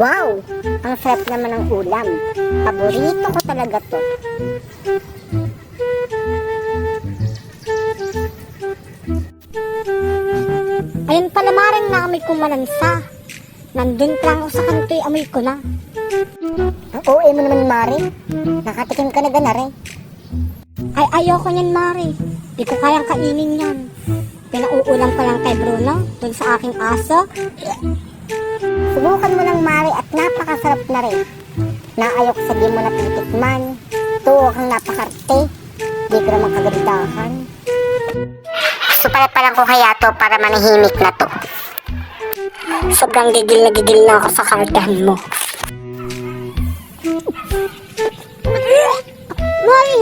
Wow! Ang sarap naman ng ulam. Paborito ko talaga to. Ayun pala maring naamoy kong manansa. Nandun pa lang ako sa kanto, amoy ko na. Ang OA mo naman, Mari. Nakatikim ka na ganari. Ay, ayoko niyan, Mari. Di ko kayang kainin yan. Pinauulam ko lang kay Bruno, dun sa aking aso. Subukan mo lang, Mari, at napakasarap na rin. Naayok sa di mo na titikman. Tuwa kang napakarte. Di ko naman kagandahan. Supala-palang ko kaya to para manahimik na to. Sobrang gigil na ako sa kartehan mo. Mari!